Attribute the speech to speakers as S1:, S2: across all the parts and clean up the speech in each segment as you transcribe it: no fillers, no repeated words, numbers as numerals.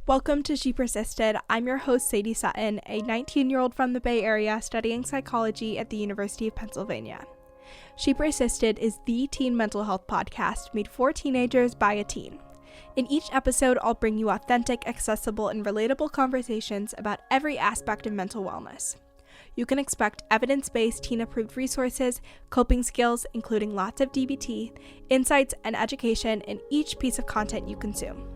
S1: Welcome to She Persisted. I'm your host, Sadie Sutton, a 19-year-old from the Bay Area studying psychology at the University of Pennsylvania. She Persisted is the teen mental health podcast made for teenagers by a teen. In each episode, I'll bring you authentic, accessible, and relatable conversations about every aspect of mental wellness. You can expect evidence-based teen-approved resources, coping skills, including lots of DBT, insights, and education in each piece of content you consume.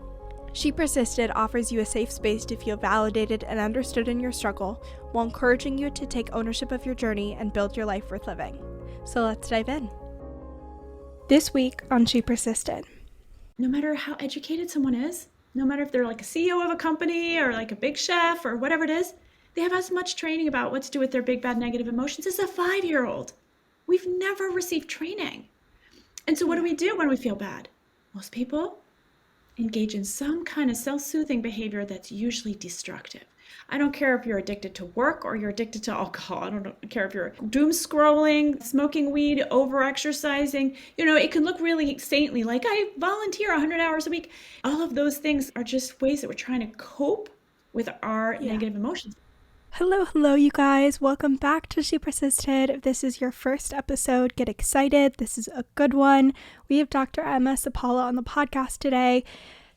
S1: She Persisted offers you a safe space to feel validated and understood in your struggle, while encouraging you to take ownership of your journey and build your life worth living. So let's dive in. This week on She Persisted.
S2: No matter how educated someone is, no matter if they're like a CEO of a company or like a big chef or whatever it is, they have as much training about what to do with their big, bad, negative emotions as a 5-year-old. We've never received training. And so what do we do when we feel bad? Most people engage in some kind of self-soothing behavior that's usually destructive. I don't care if you're addicted to work or you're addicted to alcohol. I don't care if you're doom scrolling, smoking weed, over-exercising. It can look really saintly, like I volunteer 100 hours a week. All of those things are just ways that we're trying to cope with our negative emotions.
S1: Hello, you guys. Welcome back to She Persisted. If this is your first episode, get excited. This is a good one. We have Dr. Emma Seppälä on the podcast today.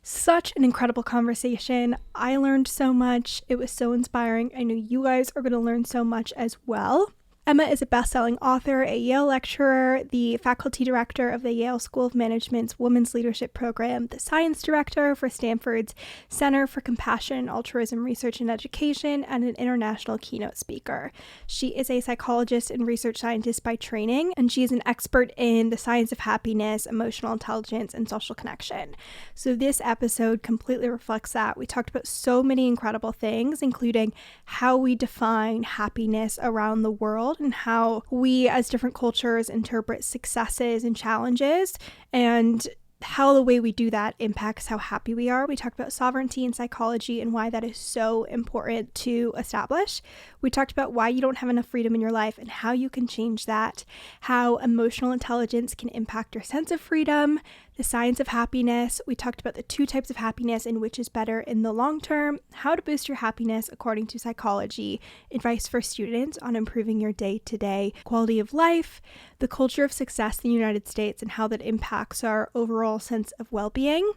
S1: Such an incredible conversation. I learned so much. It was so inspiring. I know you guys are going to learn so much as well. Emma is a best-selling author, a Yale lecturer, the faculty director of the Yale School of Management's Women's Leadership Program, the science director for Stanford's Center for Compassion and Altruism Research and Education, and an international keynote speaker. She is a psychologist and research scientist by training, and she is an expert in the science of happiness, emotional intelligence, and social connection. So this episode completely reflects that. We talked about so many incredible things, including how we define happiness around the world, and how we as different cultures interpret successes and challenges, and how the way we do that impacts how happy we are. We talked about sovereignty in psychology and why that is so important to establish. We talked about why you don't have enough freedom in your life and how you can change that, how emotional intelligence can impact your sense of freedom, the science of happiness. We talked about the 2 types of happiness and which is better in the long term, how to boost your happiness according to psychology, advice for students on improving your day-to-day quality of life, the culture of success in the United States and how that impacts our overall sense of well-being,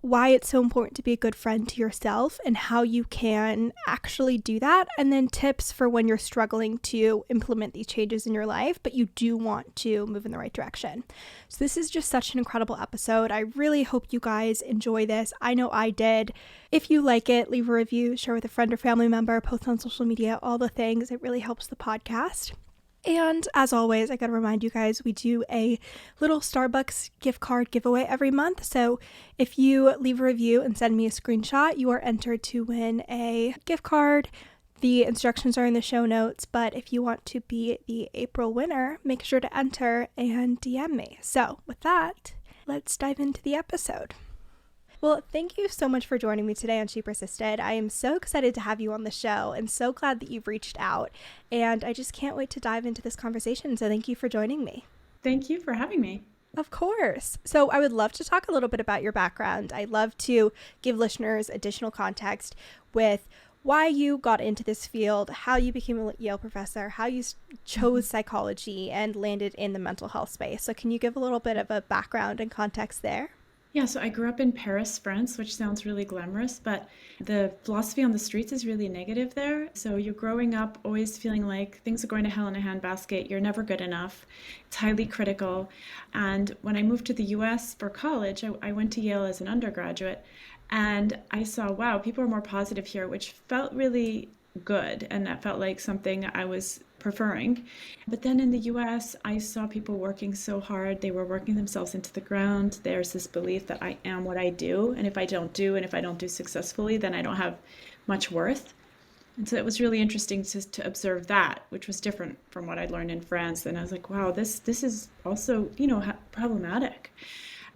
S1: why it's so important to be a good friend to yourself and how you can actually do that, and then tips for when you're struggling to implement these changes in your life, but you do want to move in the right direction. So this is just such an incredible episode. I really hope you guys enjoy this. I know I did. If you like it, leave a review, share with a friend or family member, post on social media, all the things. It really helps the podcast. And as always, I gotta remind you guys, we do a little Starbucks gift card giveaway every month. So if you leave a review and send me a screenshot, you are entered to win a gift card. The instructions are in the show notes, but if you want to be the April winner, make sure to enter and DM me. So with that, let's dive into the episode. Well, thank you so much for joining me today on She Persisted. I am so excited to have you on the show and so glad that you've reached out. And I just can't wait to dive into this conversation. So thank you for joining me.
S2: Thank you for having me.
S1: Of course. So I would love to talk a little bit about your background. I'd love to give listeners additional context with why you got into this field, how you became a Yale professor, how you chose psychology and landed in the mental health space. So can you give a little bit of a background and context there?
S2: Yeah, so I grew up in Paris, France, which sounds really glamorous, but the philosophy on the streets is really negative there. So you're growing up always feeling like things are going to hell in a handbasket, you're never good enough, it's highly critical. And when I moved to the US for college, I went to Yale as an undergraduate, and I saw, wow, people are more positive here, which felt really good, and that felt like something I was preferring. But then in the US, I saw people working so hard. They were working themselves into the ground. There's this belief that I am what I do, and if I don't do successfully, then I don't have much worth. And so it was really interesting to observe that, which was different from what I'd learned in France. And I was like, wow, this is also, problematic.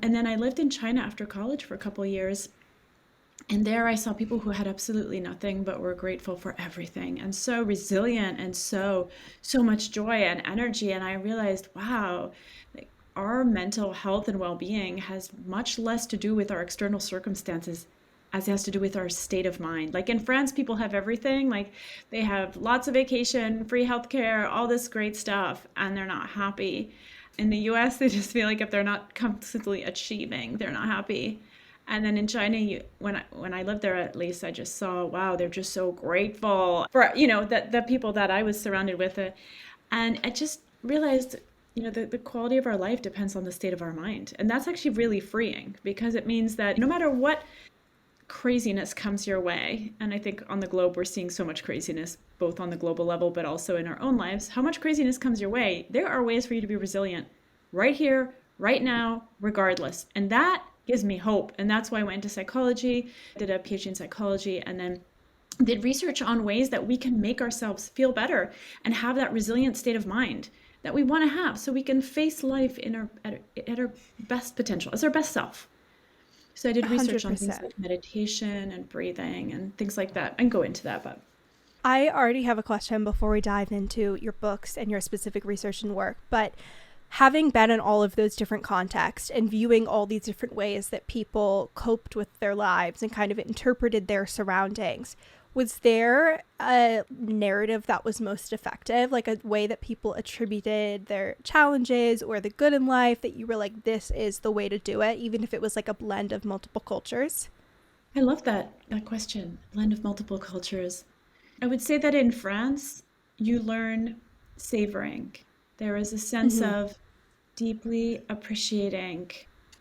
S2: And then I lived in China after college for a couple of years. And there I saw people who had absolutely nothing but were grateful for everything and so resilient and so much joy and energy. And I realized, wow, like our mental health and well-being has much less to do with our external circumstances as it has to do with our state of mind. Like in France, people have everything. Like they have lots of vacation, free healthcare, all this great stuff, and they're not happy. In the US, they just feel like if they're not constantly achieving, they're not happy. And then in China, when I lived there, at least I just saw, wow, they're just so grateful for, the people that I was surrounded with. And I just realized, the quality of our life depends on the state of our mind. And that's actually really freeing, because it means that no matter what craziness comes your way, and I think on the globe, we're seeing so much craziness, both on the global level, but also in our own lives, how much craziness comes your way, there are ways for you to be resilient right here, right now, regardless. And that gives me hope. And that's why I went into psychology, did a PhD in psychology, and then did research on ways that we can make ourselves feel better and have that resilient state of mind that we want to have, so we can face life at our best potential, as our best self. So I did research on things like meditation and breathing and things like that. I can go into that, but
S1: I already have a question before we dive into your books and your specific research and work, but having been in all of those different contexts and viewing all these different ways that people coped with their lives and kind of interpreted their surroundings, was there a narrative that was most effective, like a way that people attributed their challenges or the good in life that you were like, this is the way to do it, even if it was like a blend of multiple cultures?
S2: I love that question, blend of multiple cultures. I would say that in France, you learn savoring. There is a sense of deeply appreciating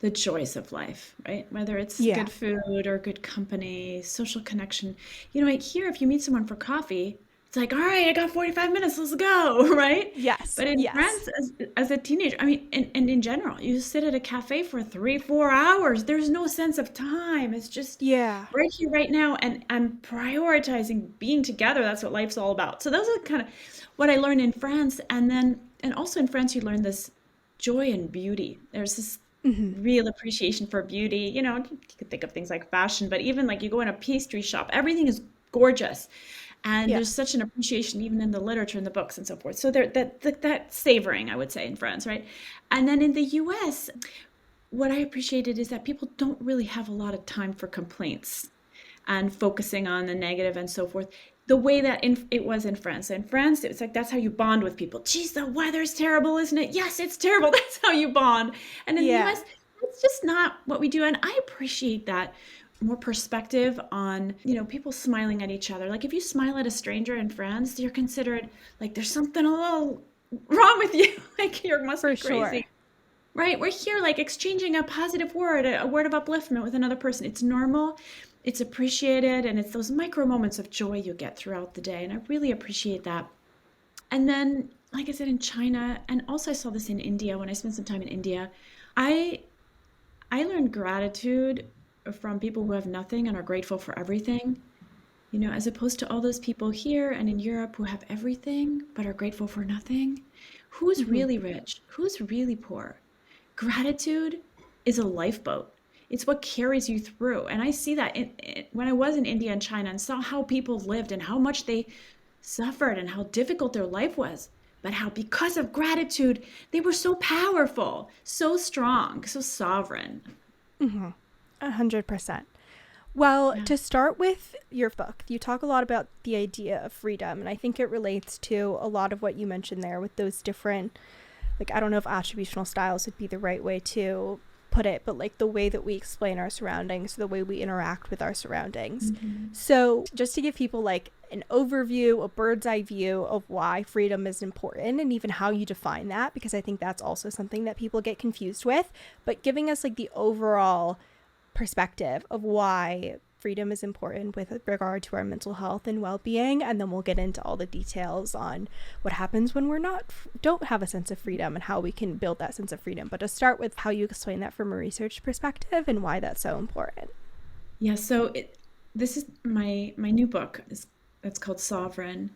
S2: the joys of life, right? Whether it's good food or good company, social connection. Like here, if you meet someone for coffee, it's like, all right, I got 45 minutes, let's go, right?
S1: Yes.
S2: But in France, as a teenager, I mean, and in general, you sit at a cafe for 3-4 hours. There's no sense of time. It's just right here, right now, and prioritizing being together. That's what life's all about. So those are kind of what I learned in France. And also in France, you learn this joy and beauty. There's this real appreciation for beauty. You could think of things like fashion, but even like you go in a pastry shop, everything is gorgeous. And there's such an appreciation even in the literature and the books and so forth. So that savoring, I would say, in France, right? And then in the US, what I appreciated is that people don't really have a lot of time for complaints and focusing on the negative and so forth. The way that it was in France. In France, it's like that's how you bond with people. Geez, the weather's terrible, isn't it? Yes, it's terrible. That's how you bond. And in the US, it's just not what we do. And I appreciate that more perspective on, people smiling at each other. Like if you smile at a stranger in France, you're considered like there's something a little wrong with you. Like you must be crazy. Sure. Right? We're here like exchanging a positive word, a word of upliftment with another person. It's normal. It's appreciated, and it's those micro moments of joy you get throughout the day, and I really appreciate that. And then, like I said, in China, and also I saw this in India when I spent some time in India, I learned gratitude from people who have nothing and are grateful for everything, as opposed to all those people here and in Europe who have everything but are grateful for nothing. Who's really rich? Who's really poor? Gratitude is a lifeboat. It's what carries you through. And I see that when I was in India and China and saw how people lived and how much they suffered and how difficult their life was, but how because of gratitude, they were so powerful, so strong, so sovereign.
S1: 100%. Well, to start with your book, you talk a lot about the idea of freedom. And I think it relates to a lot of what you mentioned there with those different, like, I don't know if attributional styles would be the right way to put it, but like the way that we explain our surroundings, the way we interact with our surroundings. So just to give people like an overview, a bird's eye view of why freedom is important and even how you define that, because I think that's also something that people get confused with, but giving us like the overall perspective of why freedom is important with regard to our mental health and well-being, and then we'll get into all the details on what happens when don't have a sense of freedom and how we can build that sense of freedom. But to start with how you explain that from a research perspective and why that's so important.
S2: Yeah, so this is my new book. It's called Sovereign.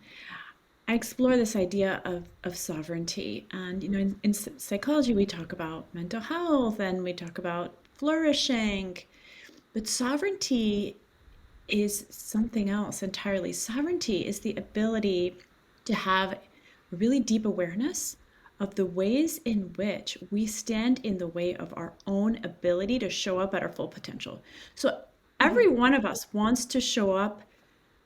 S2: I explore this idea of sovereignty, and in psychology we talk about mental health and we talk about flourishing. But sovereignty is something else entirely. Sovereignty is the ability to have a really deep awareness of the ways in which we stand in the way of our own ability to show up at our full potential. So Every one of us wants to show up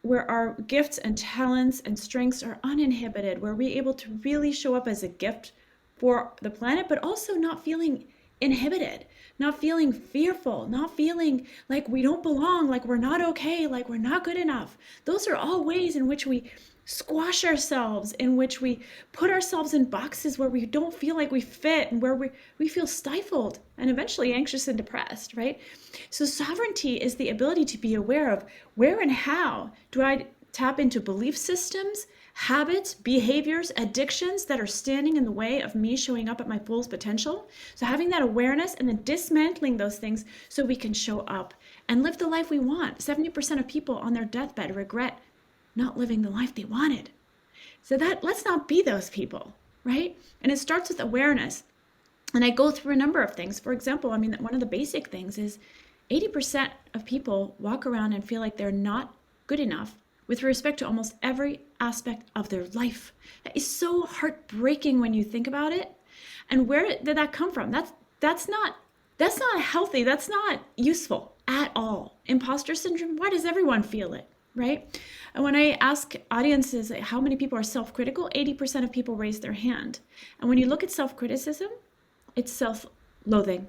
S2: where our gifts and talents and strengths are uninhibited, where we're able to really show up as a gift for the planet, but also not feeling inhibited, not feeling fearful, not feeling like we don't belong, like we're not okay, like we're not good enough. Those are all ways in which we squash ourselves, in which we put ourselves in boxes where we don't feel like we fit and where we feel stifled and eventually anxious and depressed, right? So sovereignty is the ability to be aware of where and how do I tap into belief systems, habits, behaviors, addictions that are standing in the way of me showing up at my fullest potential. So having that awareness and then dismantling those things so we can show up and live the life we want. 70% of people on their deathbed regret not living the life they wanted. So that let's not be those people, right? And it starts with awareness. And I go through a number of things. For example, one of the basic things is 80% of people walk around and feel like they're not good enough with respect to almost every aspect of their life. That is so heartbreaking when you think about it. And where did that come from? That's not healthy. That's not useful at all. Imposter syndrome, why does everyone feel it, right? And when I ask audiences how many people are self-critical, 80% of people raise their hand. And when you look at self-criticism, it's self-loathing.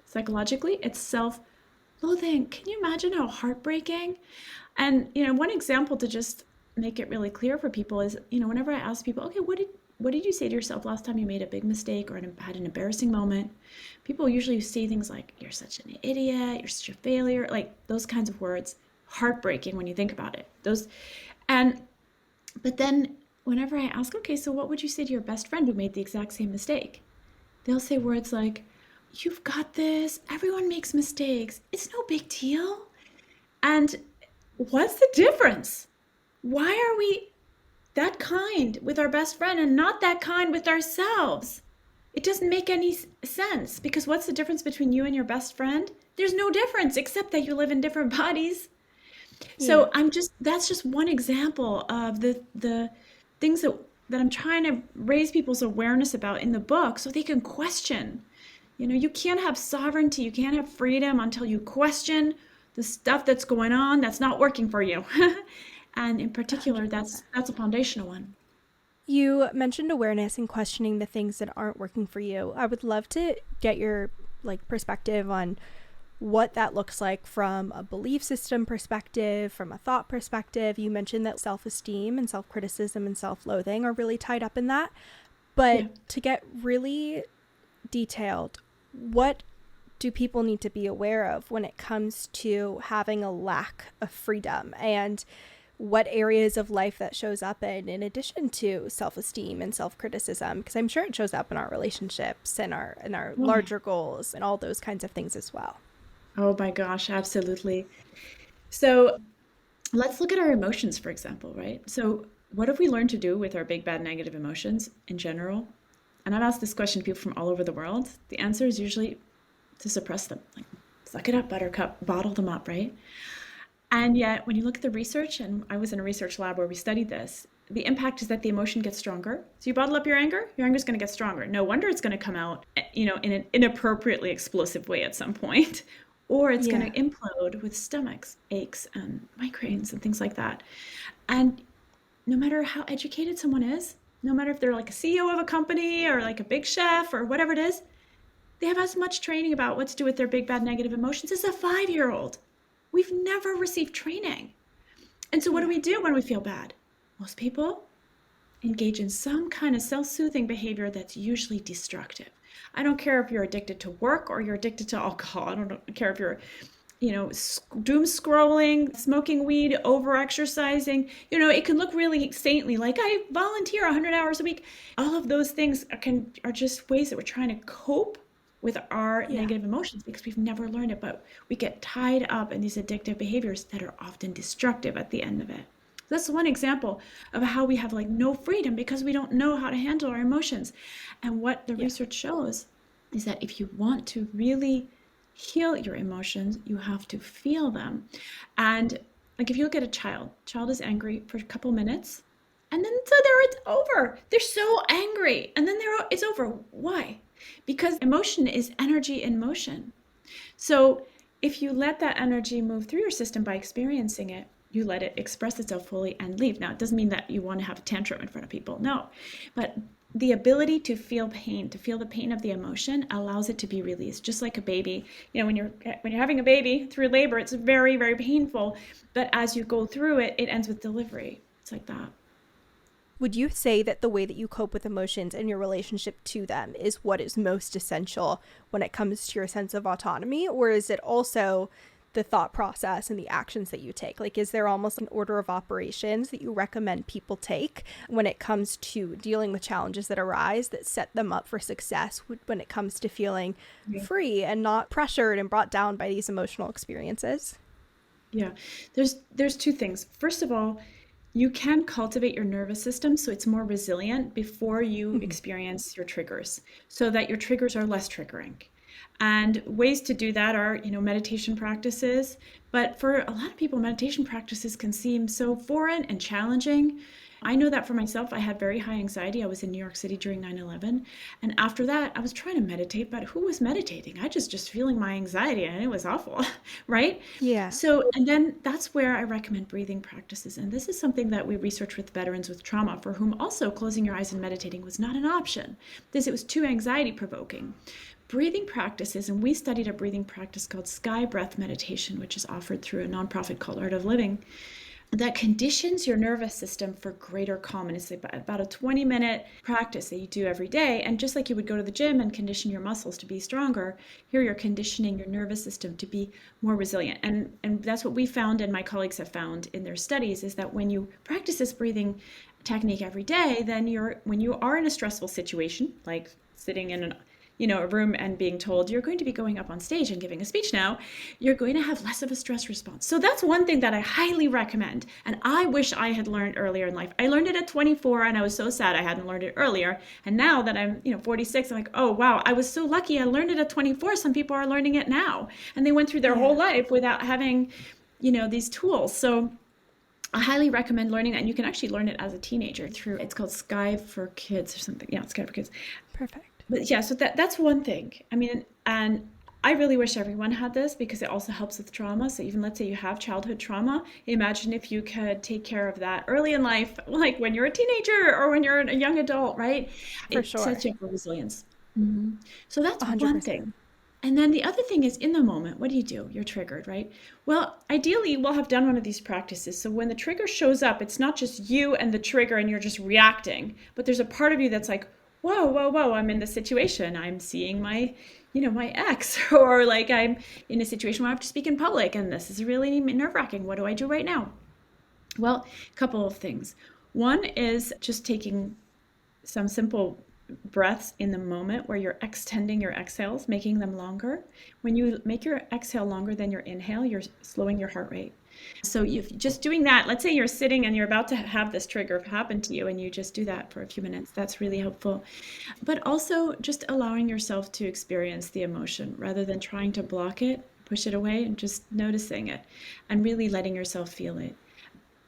S2: Psychologically, it's self-loathing. Can you imagine how heartbreaking? And, one example to just make it really clear for people is, whenever I ask people, okay, what did you say to yourself last time you made a big mistake or had an embarrassing moment? People usually say things like, you're such an idiot, you're such a failure, like those kinds of words. Heartbreaking when you think about it. But then whenever I ask, okay, so what would you say to your best friend who made the exact same mistake? They'll say words like, you've got this, everyone makes mistakes, it's no big deal. And what's the difference? Why are we that kind with our best friend and not that kind with ourselves? It doesn't make any sense, because what's the difference between you and your best friend? There's no difference except that you live in different bodies. So that's just one example of the things that I'm trying to raise people's awareness about in the book so they can question. You can't have sovereignty, you can't have freedom until you question the stuff that's going on that's not working for you. And in particular, that's a foundational one.
S1: You mentioned awareness and questioning the things that aren't working for you. I would love to get your perspective on what that looks like from a belief system perspective, from a thought perspective. You mentioned that self-esteem and self-criticism and self-loathing are really tied up in that. But to get really detailed, what do people need to be aware of when it comes to having a lack of freedom, and what areas of life that shows up in addition to self-esteem and self-criticism? Because I'm sure it shows up in our relationships and our larger goals and all those kinds of things as well.
S2: Oh my gosh, absolutely. So let's look at our emotions, for example, right? So what have we learned to do with our big, bad, negative emotions in general? And I've asked this question to people from all over the world. The answer is usually to suppress them. Like, suck it up, buttercup, bottle them up, right? And yet, when you look at the research, and I was in a research lab where we studied this, the impact is that the emotion gets stronger. So you bottle up your anger is going to get stronger. No wonder it's going to come out, in an inappropriately explosive way at some point. Or it's going to implode with stomach aches and migraines and things like that. And no matter how educated someone is, no matter if they're like a CEO of a company or like a big chef or whatever it is, they have as much training about what to do with their big, bad, negative emotions as a 5-year-old. We've never received training. And so what do we do when we feel bad? Most people engage in some kind of self-soothing behavior that's usually destructive. I don't care if you're addicted to work or you're addicted to alcohol. I don't care if you're, doom scrolling, smoking weed, over-exercising. It can look really saintly, like I volunteer 100 hours a week. All of those things are just ways that we're trying to cope with our negative emotions because we've never learned it, but we get tied up in these addictive behaviors that are often destructive at the end of it. That's one example of how we have no freedom because we don't know how to handle our emotions. And what the research shows is that if you want to really heal your emotions, you have to feel them. And if you look at a child is angry for a couple minutes, and then it's over. They're so angry, and then it's over. Why? Because emotion is energy in motion. So if you let that energy move through your system by experiencing it, you let it express itself fully and leave. Now, it doesn't mean that you want to have a tantrum in front of people. No. But the ability to feel pain, to feel the pain of the emotion, allows it to be released. Just like a baby, when you're having a baby through labor, it's very, very painful. But as you go through it, it ends with delivery. It's like that.
S1: Would you say that the way that you cope with emotions and your relationship to them is what is most essential when it comes to your sense of autonomy? Or is it also the thought process and the actions that you take? Like, is there almost an order of operations that you recommend people take when it comes to dealing with challenges that arise that set them up for success when it comes to feeling free and not pressured and brought down by these emotional experiences?
S2: Yeah, there's two things. First of all, you can cultivate your nervous system so it's more resilient before you experience your triggers, so that your triggers are less triggering. And ways to do that are, meditation practices. But for a lot of people, meditation practices can seem so foreign and challenging. I know that for myself. I had very high anxiety. I was in New York City during 9/11. And after that, I was trying to meditate, but who was meditating? I just feeling my anxiety, and it was awful, right?
S1: Yeah.
S2: So, and then that's where I recommend breathing practices. And this is something that we research with veterans with trauma, for whom also closing your eyes and meditating was not an option, because it was too anxiety provoking. Breathing practices, and we studied a breathing practice called sky breath meditation, which is offered through a nonprofit called Art of Living, that conditions your nervous system for greater calm. And it's about a 20-minute practice that you do every day. And just like you would go to the gym and condition your muscles to be stronger, here you're conditioning your nervous system to be more resilient. And that's what we found, and my colleagues have found in their studies, is that when you practice this breathing technique every day, then when you are in a stressful situation, like sitting in a room and being told you're going to be going up on stage and giving a speech now, you're going to have less of a stress response. So that's one thing that I highly recommend. And I wish I had learned earlier in life. I learned it at 24, and I was so sad I hadn't learned it earlier. And now that I'm, 46, I'm like, oh, wow, I was so lucky I learned it at 24. Some people are learning it now. And they went through their whole life without having, these tools. So I highly recommend learning that. And you can actually learn it as a teenager through, it's called Sky for Kids or something. Yeah, Sky for Kids.
S1: Perfect.
S2: But yeah, so that's one thing. I mean, and I really wish everyone had this, because it also helps with trauma. So even let's say you have childhood trauma, imagine if you could take care of that early in life, like when you're a teenager or when you're a young adult, right?
S1: For
S2: It
S1: sure.
S2: sets you up for resilience. So that's
S1: 100%.
S2: one thing. And then the other thing is, in the moment, what do? You're triggered, right? Well, ideally, we'll have done one of these practices. So when the trigger shows up, it's not just you and the trigger and you're just reacting, but there's a part of you that's like, whoa, I'm in this situation. I'm seeing my ex, or like I'm in a situation where I have to speak in public, and this is really nerve-wracking. What do I do right now? Well, a couple of things. One is just taking some simple breaths in the moment where you're extending your exhales, making them longer. When you make your exhale longer than your inhale, you're slowing your heart rate. So if just doing that, let's say you're sitting and you're about to have this trigger happen to you, and you just do that for a few minutes, that's really helpful. But also just allowing yourself to experience the emotion rather than trying to block it, push it away, and just noticing it and really letting yourself feel it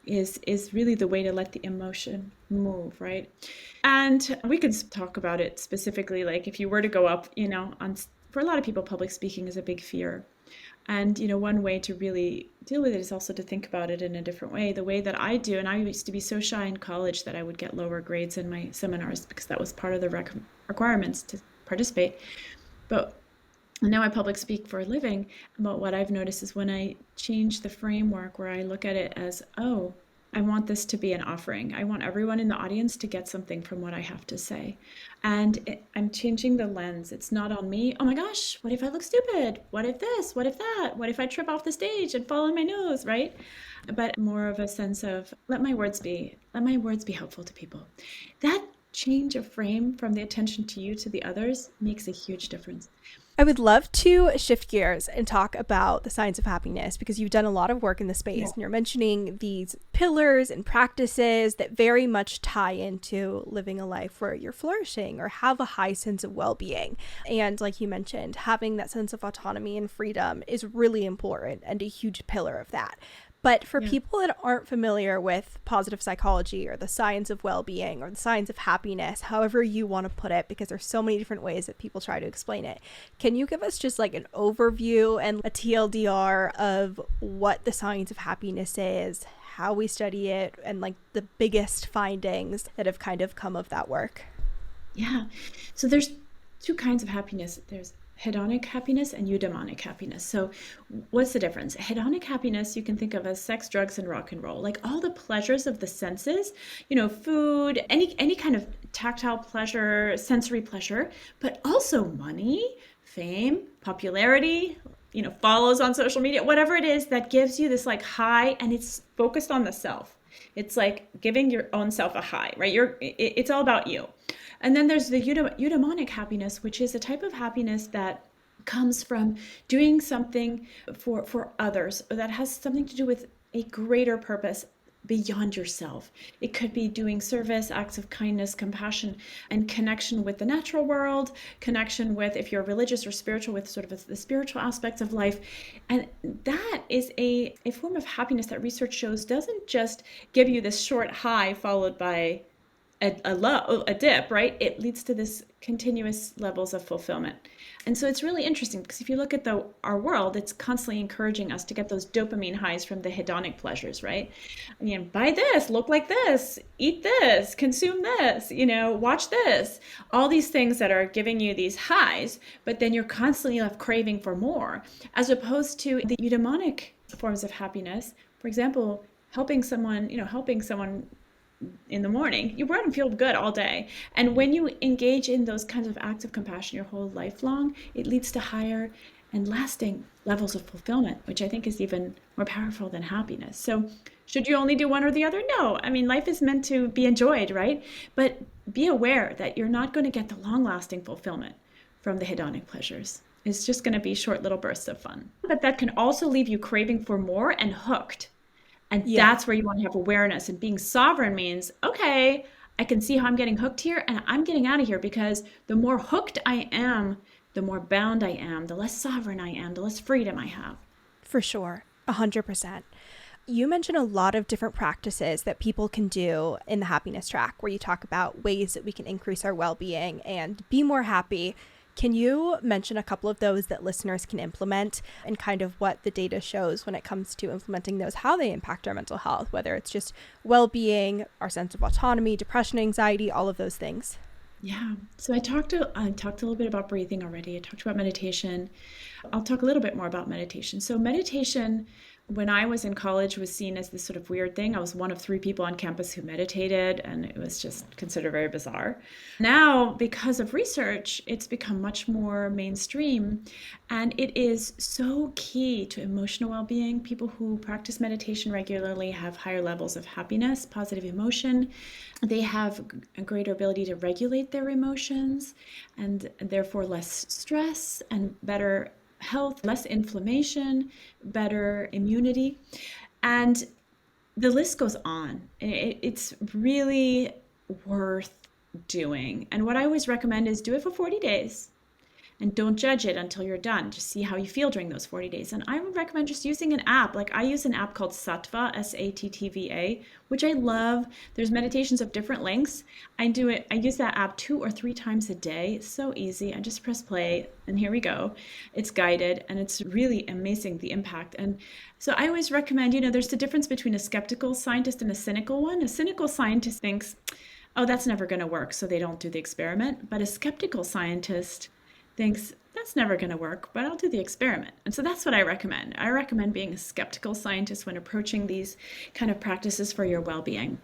S2: is really the way to let the emotion move, right? And we can talk about it specifically, like if you were to go up, for a lot of people, public speaking is a big fear. And, one way to really deal with it is also to think about it in a different way. The way that I do, and I used to be so shy in college that I would get lower grades in my seminars because that was part of the requirements to participate. But now I public speak for a living. But what I've noticed is when I change the framework where I look at it as, oh, I want this to be an offering. I want everyone in the audience to get something from what I have to say. And I'm changing the lens. It's not on me. Oh my gosh, what if I look stupid? What if this? What if that? What if I trip off the stage and fall on my nose, right? But more of a sense of let my words be helpful to people. That change of frame from the attention to you to the others makes a huge difference.
S1: I would love to shift gears and talk about the science of happiness, because you've done a lot of work in the space, and you're mentioning these pillars and practices that very much tie into living a life where you're flourishing or have a high sense of well-being. And like you mentioned, having that sense of autonomy and freedom is really important and a huge pillar of that. But for people that aren't familiar with positive psychology or the science of well-being or the science of happiness, however you want to put it, because there's so many different ways that people try to explain it, can you give us just like an overview and a TLDR of what the science of happiness is, how we study it, and like the biggest findings that have kind of come of that work?
S2: Yeah. So there's two kinds of happiness. There's hedonic happiness and eudaimonic happiness. So what's the difference? Hedonic happiness you can think of as sex, drugs, and rock and roll, like all the pleasures of the senses, food, any kind of tactile pleasure, sensory pleasure, but also money, fame, popularity, follows on social media, whatever it is that gives you this like high, and it's focused on the self. It's like giving your own self a high, right? It's all about you. And then there's the eudaimonic happiness, which is a type of happiness that comes from doing something for others, or that has something to do with a greater purpose beyond yourself. It could be doing service, acts of kindness, compassion, and connection with the natural world, connection with, if you're religious or spiritual, with sort of the spiritual aspects of life. And that is a form of happiness that research shows doesn't just give you this short high followed by a dip, right? It leads to this continuous levels of fulfillment. And so it's really interesting because if you look at our world, it's constantly encouraging us to get those dopamine highs from the hedonic pleasures, right? Buy this, look like this, eat this, consume this, watch this, all these things that are giving you these highs, but then you're constantly left craving for more, as opposed to the eudaimonic forms of happiness. For example, helping someone in the morning, you run and feel good all day. And when you engage in those kinds of acts of compassion your whole life long, it leads to higher and lasting levels of fulfillment, which I think is even more powerful than happiness. So should you only do one or the other? No. Life is meant to be enjoyed, right? But be aware that you're not going to get the long-lasting fulfillment from the hedonic pleasures. It's just going to be short little bursts of fun. But that can also leave you craving for more and hooked. And that's where you want to have awareness. And being sovereign means, okay, I can see how I'm getting hooked here and I'm getting out of here, because the more hooked I am, the more bound I am, the less sovereign I am, the less freedom I have.
S1: For sure. 100%. You mentioned a lot of different practices that people can do in the happiness track, where you talk about ways that we can increase our well-being and be more happy. Can you mention a couple of those that listeners can implement, and kind of what the data shows when it comes to implementing those, how they impact our mental health, whether it's just well-being, our sense of autonomy, depression, anxiety, all of those things?
S2: Yeah. So I talked a little bit about breathing already. I talked about meditation. I'll talk a little bit more about meditation. So meditation, when I was in college, was seen as this sort of weird thing. I was one of 3 people on campus who meditated, and it was just considered very bizarre. Now, because of research, it's become much more mainstream, and it is so key to emotional well-being. People who practice meditation regularly have higher levels of happiness, positive emotion. They have a greater ability to regulate their emotions, and therefore less stress and better health, less inflammation, better immunity, and the list goes on. It's really worth doing. And what I always recommend is do it for 40 days. And don't judge it until you're done. Just see how you feel during those 40 days. And I would recommend just using an app. Like I use an app called Sattva, S-A-T-T-V-A, which I love. There's meditations of different lengths. I use that app 2 or 3 times a day. It's so easy. I just press play and here we go. It's guided and it's really amazing, the impact. And so I always recommend, there's the difference between a skeptical scientist and a cynical one. A cynical scientist thinks, oh, that's never going to work, so they don't do the experiment. But a skeptical scientist thinks, that's never going to work, but I'll do the experiment. And so that's what I recommend. I recommend being a skeptical scientist when approaching these kind of practices for your well-being.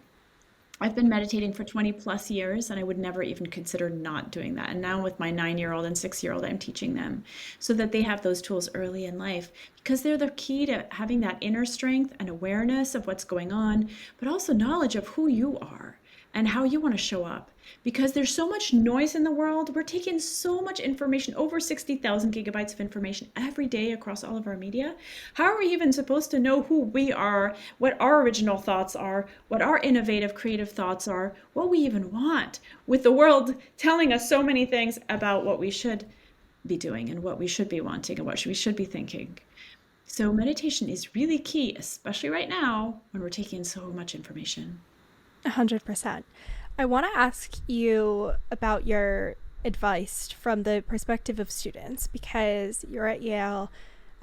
S2: I've been meditating for 20 plus years, and I would never even consider not doing that. And now with my 9-year-old and 6-year-old, I'm teaching them so that they have those tools early in life, because they're the key to having that inner strength and awareness of what's going on, but also knowledge of who you are and how you want to show up. Because there's so much noise in the world. We're taking so much information, over 60,000 gigabytes of information every day across all of our media. How are we even supposed to know who we are, what our original thoughts are, what our innovative, creative thoughts are, what we even want, with the world telling us so many things about what we should be doing and what we should be wanting and what we should be thinking? So meditation is really key, especially right now when we're taking in so much information.
S1: 100%. I want to ask you about your advice from the perspective of students, because you're at Yale,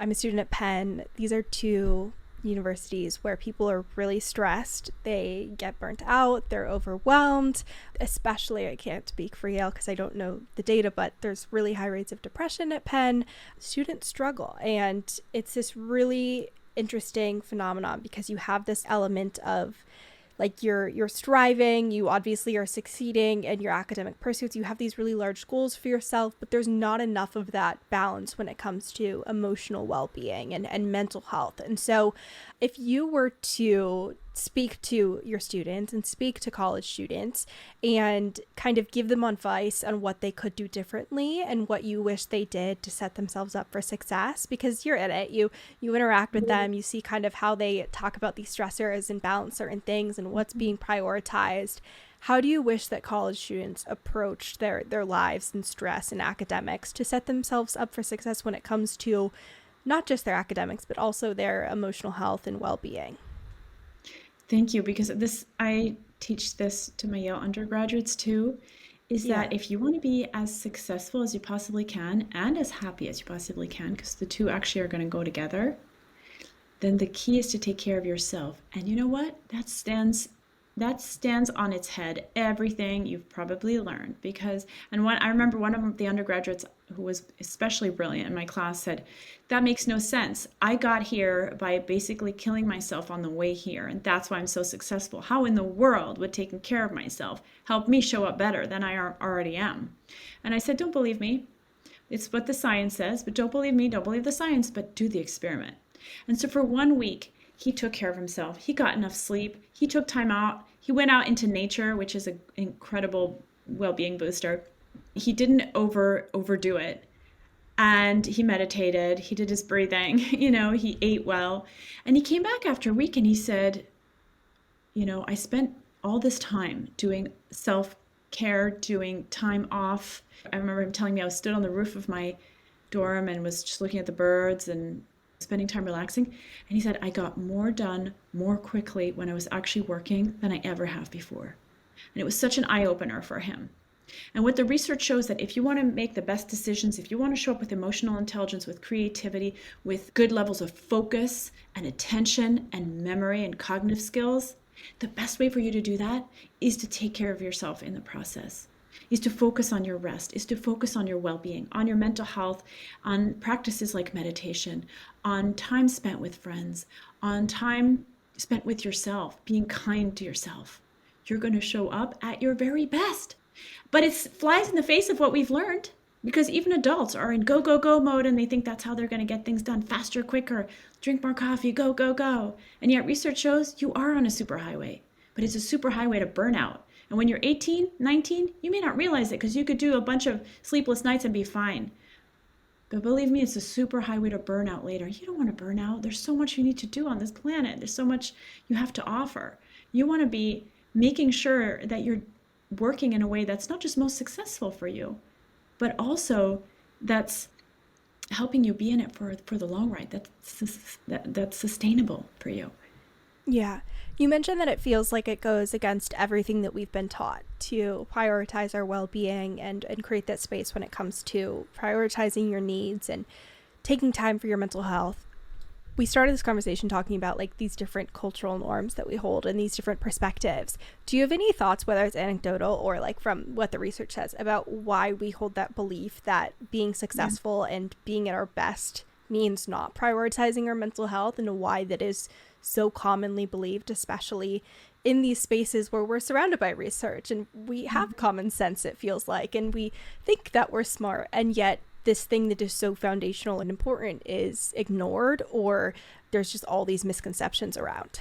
S1: I'm a student at Penn. These are two universities where people are really stressed. They get burnt out, they're overwhelmed. Especially, I can't speak for Yale because I don't know the data, but there's really high rates of depression at Penn. Students struggle, and it's this really interesting phenomenon because you have this element of like you're striving, you obviously are succeeding in your academic pursuits, you have these really large goals for yourself, but there's not enough of that balance when it comes to emotional well-being and mental health. And so if you were to speak to your students and speak to college students and kind of give them advice on what they could do differently and what you wish they did to set themselves up for success, because you're in it, you interact with them, you see kind of how they talk about these stressors and balance certain things and what's being prioritized. How do you wish that college students approach their lives and stress and academics to set themselves up for success when it comes to not just their academics, but also their emotional health and well-being?
S2: Thank you, because I teach this to my Yale undergraduates too, is
S1: Yeah.
S2: that if you want to be as successful as you possibly can and as happy as you possibly can, because the two actually are going to go together, then the key is to take care of yourself. And you know what? That stands on its head everything you've probably learned. Because and I remember one of the undergraduates who was especially brilliant in my class said, that makes no sense. I got here by basically killing myself on the way here, and that's why I'm so successful. How in the world would taking care of myself help me show up better than I already am? And I said, don't believe me. It's what the science says, but don't believe me, don't believe the science, but do the experiment. And so for 1 week, he took care of himself. He got enough sleep. He took time out. He went out into nature, which is an incredible well-being booster. He didn't overdo it. And he meditated. He did his breathing. He ate well. And he came back after a week and he said, I spent all this time doing self-care, doing time off. I remember him telling me I was stood on the roof of my dorm and was just looking at the birds and spending time relaxing. And he said, I got more done more quickly when I was actually working than I ever have before. And it was such an eye-opener for him. And what the research shows that if you want to make the best decisions, if you want to show up with emotional intelligence, with creativity, with good levels of focus and attention and memory and cognitive skills, the best way for you to do that is to take care of yourself in the process, is to focus on your rest, is to focus on your well-being, on your mental health, on practices like meditation, on time spent with friends, on time spent with yourself, being kind to yourself. You're going to show up at your very best. But it flies in the face of what we've learned, because even adults are in go, go, go mode, and they think that's how they're going to get things done faster, quicker, drink more coffee, go, go, go. And yet research shows you are on a superhighway, but it's a superhighway to burnout. And when you're 18, 19, you may not realize it because you could do a bunch of sleepless nights and be fine. But believe me, it's a superhighway to burnout later. You don't want to burn out. There's so much you need to do on this planet. There's so much you have to offer. You want to be making sure that you're working in a way that's not just most successful for you, but also that's helping you be in it for the long ride. That's sustainable for you.
S1: Yeah. You mentioned that it feels like it goes against everything that we've been taught to prioritize our well-being and create that space when it comes to prioritizing your needs and taking time for your mental health. We started this conversation talking about like these different cultural norms that we hold and these different perspectives. Do you have any thoughts, whether it's anecdotal or like from what the research says, about why we hold that belief that being successful and being at our best means not prioritizing our mental health, and why that is so commonly believed, especially in these spaces where we're surrounded by research and we have common sense, it feels like, and we think that we're smart, and yet this thing that is so foundational and important is ignored, or there's just all these misconceptions around?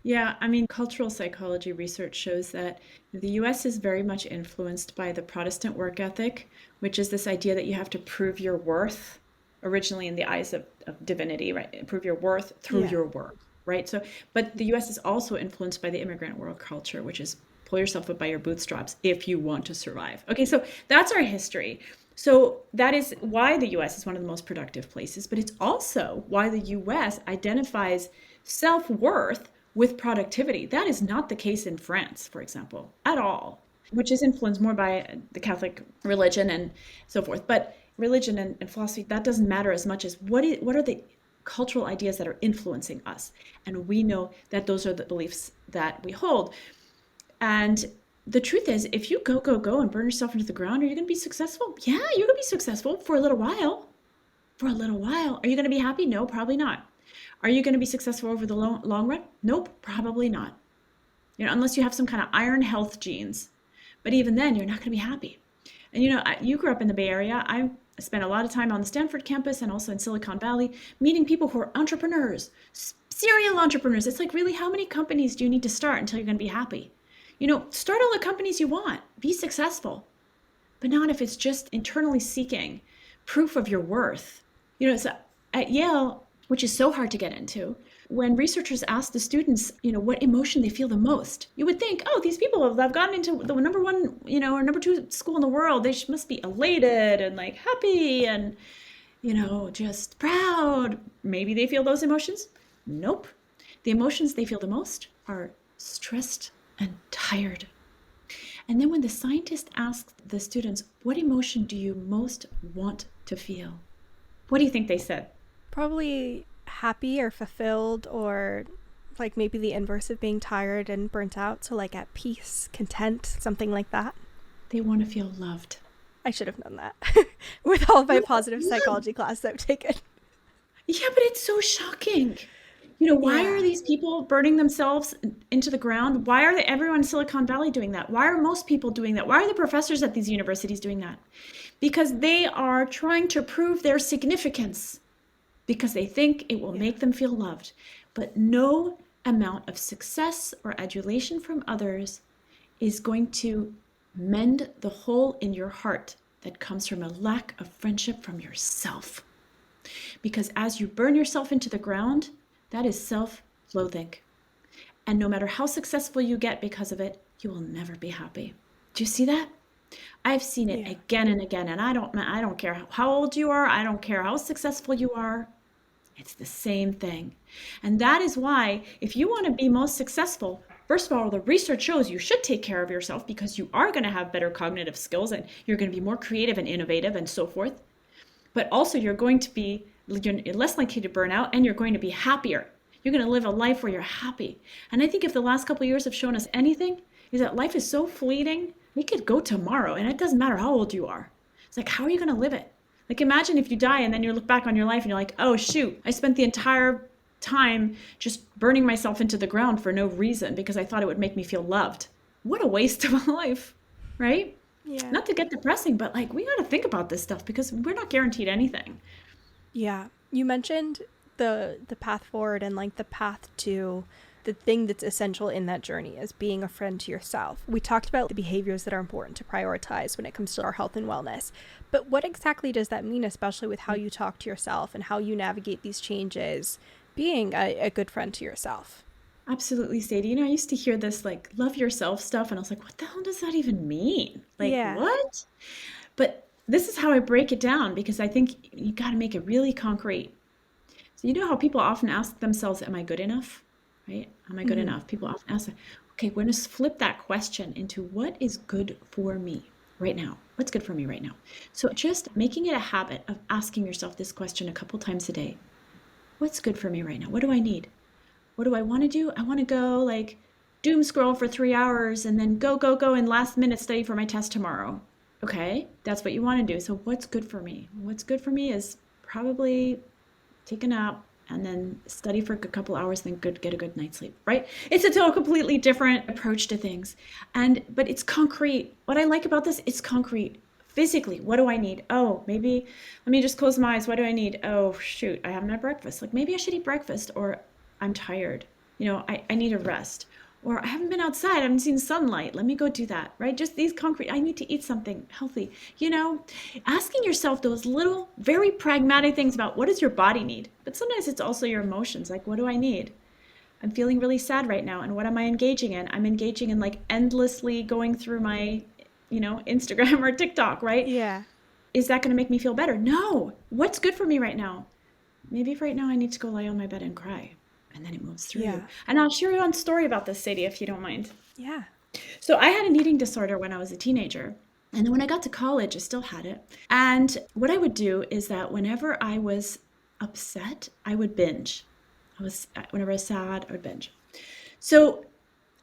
S2: Yeah, I mean, cultural psychology research shows that the US is very much influenced by the Protestant work ethic, which is this idea that you have to prove your worth, originally in the eyes of divinity, right? Prove your worth through
S1: Yeah.
S2: your work, right? So, but the US is also influenced by the immigrant world culture, which is pull yourself up by your bootstraps if you want to survive. Okay, so that's our history. So that is why the US is one of the most productive places, but it's also why the US identifies self-worth with productivity. That is not the case in France, for example, at all, which is influenced more by the Catholic religion and so forth. But religion and philosophy, that doesn't matter as much as what are the cultural ideas that are influencing us. And we know that those are the beliefs that we hold. And the truth is, if you go and burn yourself into the ground, are you going to be successful? Yeah, you're going to be successful for a little while. For a little while. Are you going to be happy? No, probably not. Are you going to be successful over the long run? Nope, probably not. Unless you have some kind of iron health genes. But even then, you're not going to be happy. And you grew up in the Bay Area. I spent a lot of time on the Stanford campus and also in Silicon Valley, meeting people who are entrepreneurs, serial entrepreneurs. It's like, really, how many companies do you need to start until you're going to be happy? Start all the companies you want, be successful, but not if it's just internally seeking proof of your worth. So at Yale, which is so hard to get into, when researchers ask the students, what emotion they feel the most, you would think, oh, these people have gotten into the number one, or number two school in the world. They must be elated and like happy and, just proud. Maybe they feel those emotions. Nope. The emotions they feel the most are stressed and tired. And then when the scientist asked the students, what emotion do you most want to feel? What do you think they said?
S1: Probably happy or fulfilled, or like maybe the inverse of being tired and burnt out. So like at peace, content, something like that.
S2: They want to feel loved.
S1: I should have known that with all of my positive psychology classes I've taken.
S2: Yeah, but it's so shocking. Why are these people burning themselves into the ground? Why are everyone in Silicon Valley doing that? Why are most people doing that? Why are the professors at these universities doing that? Because they are trying to prove their significance, because they think it will make them feel loved. But no amount of success or adulation from others is going to mend the hole in your heart that comes from a lack of friendship from yourself. Because as you burn yourself into the ground, that is self-loathing. And no matter how successful you get because of it, you will never be happy. Do you see that? I've seen it again and again, and I don't care how old you are, I don't care how successful you are. It's the same thing. And that is why, if you want to be most successful, first of all, the research shows you should take care of yourself, because you are going to have better cognitive skills and you're going to be more creative and innovative and so forth. But also you're less likely to burn out, and you're going to be happier. You're going to live a life where you're happy. And I think if the last couple of years have shown us anything, is that life is so fleeting. We could go tomorrow, and it doesn't matter how old you are. It's like, how are you going to live it? Like, imagine if you die and then you look back on your life and you're like, oh shoot, I spent the entire time just burning myself into the ground for no reason because I thought it would make me feel loved. What a waste of a life, right?
S1: Yeah.
S2: Not to get depressing, but like, we got to think about this stuff because we're not guaranteed anything.
S1: Yeah. You mentioned the path forward and like the path to the thing that's essential in that journey as being a friend to yourself. We talked about the behaviors that are important to prioritize when it comes to our health and wellness. But what exactly does that mean, especially with how you talk to yourself and how you navigate these changes, being a good friend to yourself?
S2: Absolutely, Sadie. I used to hear this like love yourself stuff, and I was like, what the hell does that even mean? Like, what? But this is how I break it down, because I think you got to make it really concrete. So how people often ask themselves, am I good enough? Right? Am I good enough? People often ask that. Okay, we're going to flip that question into what is good for me right now? What's good for me right now? So just making it a habit of asking yourself this question a couple times a day. What's good for me right now? What do I need? What do I want to do? I want to go like doom scroll for 3 hours and then go and last minute study for my test tomorrow. Okay, that's what you want to do. So what's good for me? What's good for me is probably take a nap and then study for a couple hours, then get a good night's sleep, right? It's a completely different approach to things. But it's concrete. What I like about this, it's concrete. Physically, what do I need? Oh, maybe let me just close my eyes. What do I need? Oh, shoot, I haven't had breakfast. Like, maybe I should eat breakfast, or I'm tired. I need a rest. Or I haven't been outside. I haven't seen sunlight. Let me go do that, right? Just these concrete, I need to eat something healthy. Asking yourself those little, very pragmatic things about what does your body need? But sometimes it's also your emotions. Like, what do I need? I'm feeling really sad right now. And what am I engaging in? I'm engaging in like endlessly going through my, Instagram or TikTok, right?
S1: Yeah.
S2: is that going to make me feel better? No. What's good for me right now? Maybe right now I need to go lie on my bed and cry. And then it moves through you. And I'll share you one story about this, Sadie, if you don't mind.
S1: Yeah.
S2: So I had an eating disorder when I was a teenager. And then when I got to college, I still had it. And what I would do is that whenever I was upset, I would binge. Whenever I was sad, I would binge. So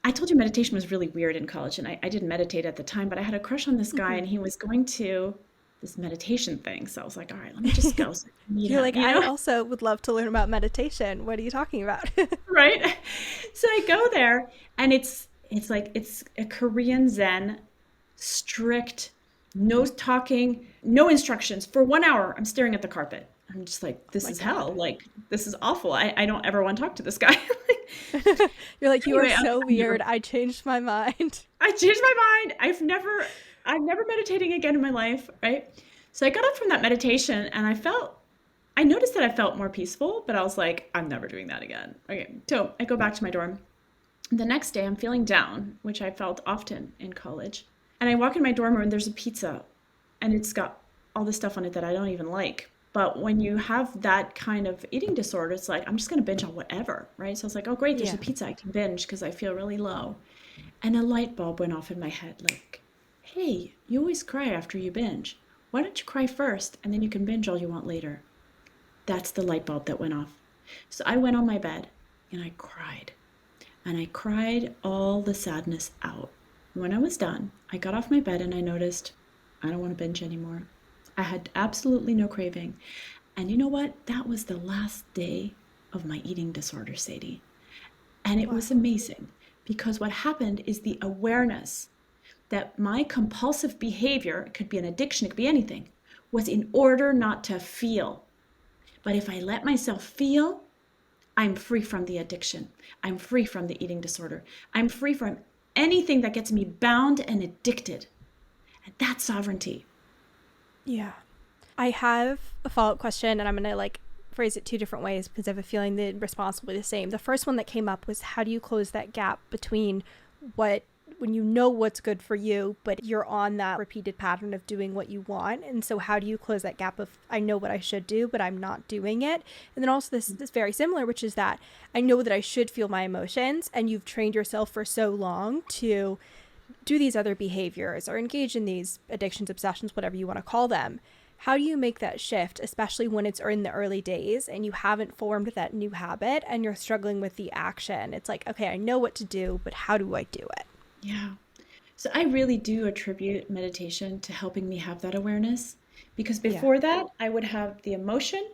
S2: I told you meditation was really weird in college, and I didn't meditate at the time, but I had a crush on this guy, and he was going to this meditation thing. So I was like, all right, let me just go. So
S1: You're like, I also would love to learn about meditation. What are you talking about?
S2: Right? So I go there, and it's a Korean Zen, strict, no talking, no instructions. For 1 hour, I'm staring at the carpet. I'm just like, this is hell. Like, this is awful. I don't ever want to talk to this guy.
S1: You're like, you are so weird. I changed my mind.
S2: I changed my mind. I'm never meditating again in my life, right? So I got up from that meditation, and I noticed that I felt more peaceful, but I was like, I'm never doing that again. Okay, so I go back to my dorm. The next day, I'm feeling down, which I felt often in college. And I walk in my dorm room, and there's a pizza, and it's got all this stuff on it that I don't even like. But when you have that kind of eating disorder, it's like, I'm just going to binge on whatever, right? So I was like, oh, great, there's a pizza I can binge because I feel really low. And a light bulb went off in my head, like, hey, you always cry after you binge. Why don't you cry first, and then you can binge all you want later? That's the light bulb that went off. So I went on my bed, and I cried. And I cried all the sadness out. When I was done, I got off my bed, and I noticed I don't want to binge anymore. I had absolutely no craving. And you know what? That was the last day of my eating disorder, Sadie. And it was amazing because what happened is the awareness that my compulsive behavior, it could be an addiction, it could be anything, was in order not to feel. But if I let myself feel, I'm free from the addiction. I'm free from the eating disorder. I'm free from anything that gets me bound and addicted. And that's sovereignty.
S1: Yeah. I have a follow-up question, and I'm going to phrase it two different ways because I have a feeling the response will be the same. The first one that came up was, how do you close that gap between when you know what's good for you, but you're on that repeated pattern of doing what you want? And so how do you close that gap of, I know what I should do, but I'm not doing it? And then also this very similar, which is that I know that I should feel my emotions, and you've trained yourself for so long to do these other behaviors or engage in these addictions, obsessions, whatever you want to call them. How do you make that shift, especially when it's in the early days and you haven't formed that new habit and you're struggling with the action? It's like, okay, I know what to do, but how do I do it?
S2: Yeah. So I really do attribute meditation to helping me have that awareness, because before that, I would have the emotion,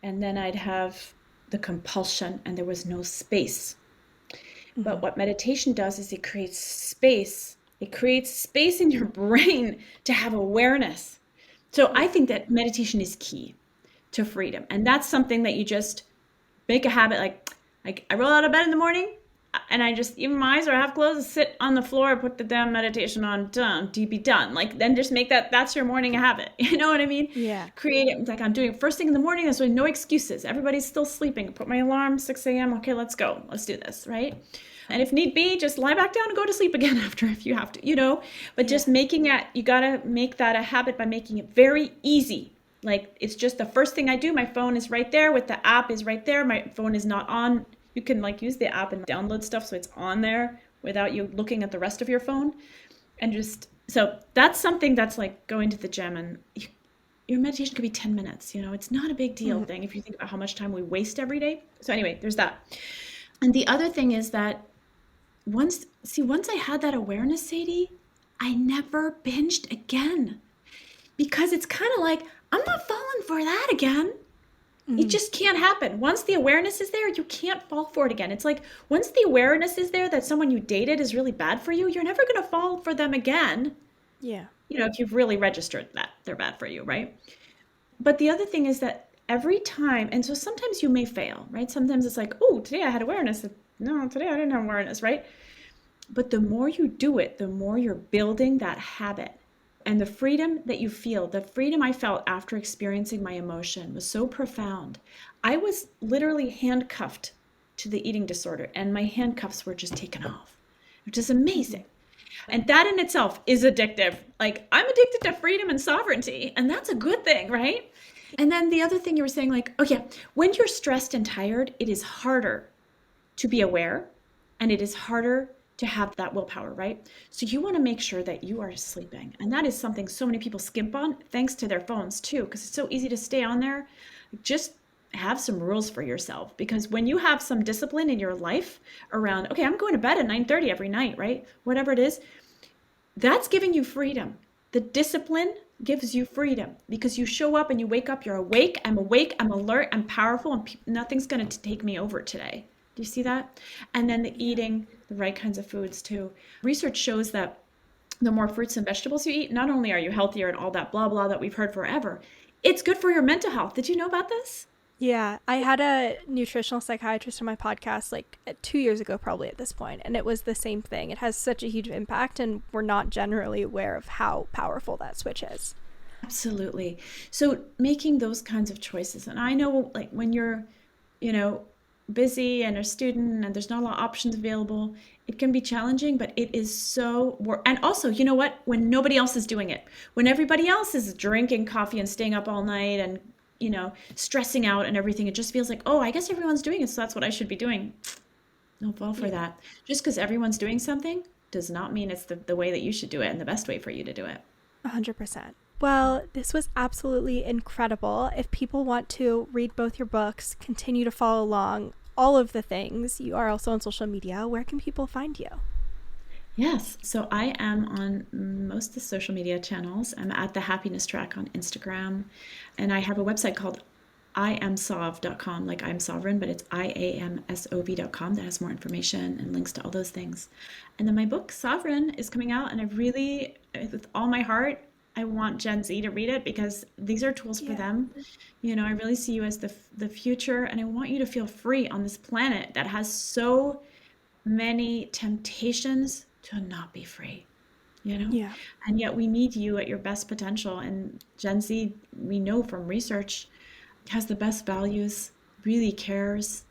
S2: and then I'd have the compulsion, and there was no space. But what meditation does is it creates space. It creates space in your brain to have awareness. So I think that meditation is key to freedom. And that's something that you just make a habit. Like I roll out of bed in the morning, and I just, even my eyes are half closed, sit on the floor, put the damn meditation on, done, be done. Like, then just make that's your morning habit. You know what I mean?
S1: Yeah.
S2: Create it. Like, I'm doing it first thing in the morning. There's no excuses. Everybody's still sleeping. Put my alarm, 6 a.m. Okay, let's go. Let's do this, right? And if need be, just lie back down and go to sleep again after if you have to, But just making it, you got to make that a habit by making it very easy. Like, it's just the first thing I do. My phone is right there with the app is right there. My phone is not on. You can use the app and download stuff so it's on there without you looking at the rest of your phone. And so that's something that's like going to the gym, and your meditation could be 10 minutes. It's not a big deal thing if you think about how much time we waste every day. So anyway, there's that. And the other thing is that once I had that awareness, Sadie, I never binged again, because it's kind of like, I'm not falling for that again. It just can't happen. Once the awareness is there, you can't fall for it again. It's like, once the awareness is there that someone you dated is really bad for you, you're never going to fall for them again.
S1: Yeah.
S2: If you've really registered that they're bad for you, right? But the other thing is that every time, and so sometimes you may fail, right? Sometimes it's like, oh, today I had awareness. No, today I didn't have awareness, right? But the more you do it, the more you're building that habit. And the freedom that you feel, the freedom I felt after experiencing my emotion was so profound. I was literally handcuffed to the eating disorder, and my handcuffs were just taken off, which is amazing. And that in itself is addictive. Like, I'm addicted to freedom and sovereignty, and that's a good thing, right? And then the other thing you were saying, like, oh yeah, when you're stressed and tired, it is harder to be aware, and it is harder to have that willpower, right? So you want to make sure that you are sleeping. And that is something so many people skimp on, thanks to their phones too, because it's so easy to stay on there. Just have some rules for yourself, because when you have some discipline in your life around, okay, I'm going to bed at 9:30 every night, right? Whatever it is, that's giving you freedom. The discipline gives you freedom because you show up and you wake up, you're awake, I'm alert, I'm powerful, and nothing's going to take me over today. Do you see that? And then the eating the right kinds of foods too. Research shows that the more fruits and vegetables you eat, not only are you healthier and all that blah, blah that we've heard forever, it's good for your mental health. Did you know about this?
S1: Yeah, I had a nutritional psychiatrist on my podcast like 2 years ago, probably at this point, and it was the same thing. It has such a huge impact, and we're not generally aware of how powerful that switch is.
S2: Absolutely. So making those kinds of choices, and I know like when you're, busy and a student and there's not a lot of options available, it can be challenging, but it is so and also, you know what, when nobody else is doing it, when everybody else is drinking coffee and staying up all night and stressing out and everything, it just feels like, oh, I guess everyone's doing it, so that's what I should be doing. Don't fall for that. Just because everyone's doing something does not mean it's the way that you should do it and the best way for you to do it.
S1: 100%. Well, this was absolutely incredible. If people want to read both your books, continue to follow along, all of the things, you are also on social media. Where can people find you?
S2: Yes, so I am on most of the social media channels. I'm at the Happiness Track on Instagram, and I have a website called iamsov.com, like I'm sovereign, but it's iamsov.com, that has more information and links to all those things. And then my book, Sovereign, is coming out, and I really, with all my heart, I want Gen Z to read it because these are tools for them. I really see you as the future, and I want you to feel free on this planet that has so many temptations to not be free,
S1: Yeah.
S2: And yet we need you at your best potential. And Gen Z, we know from research, has the best values, really cares,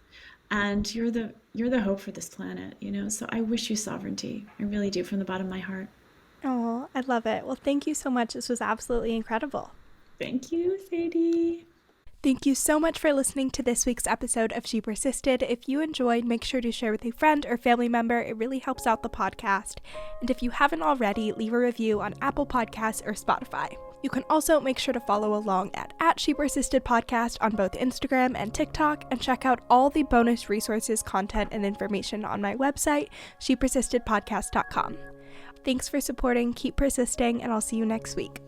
S2: and you're the hope for this planet, So I wish you sovereignty. I really do, from the bottom of my heart.
S1: Oh, I love it. Well, thank you so much. This was absolutely incredible.
S2: Thank you, Sadie.
S1: Thank you so much for listening to this week's episode of She Persisted. If you enjoyed, make sure to share with a friend or family member. It really helps out the podcast. And if you haven't already, leave a review on Apple Podcasts or Spotify. You can also make sure to follow along at She Persisted Podcast on both Instagram and TikTok, and check out all the bonus resources, content, and information on my website, shepersistedpodcast.com. Thanks for supporting, keep persisting, and I'll see you next week.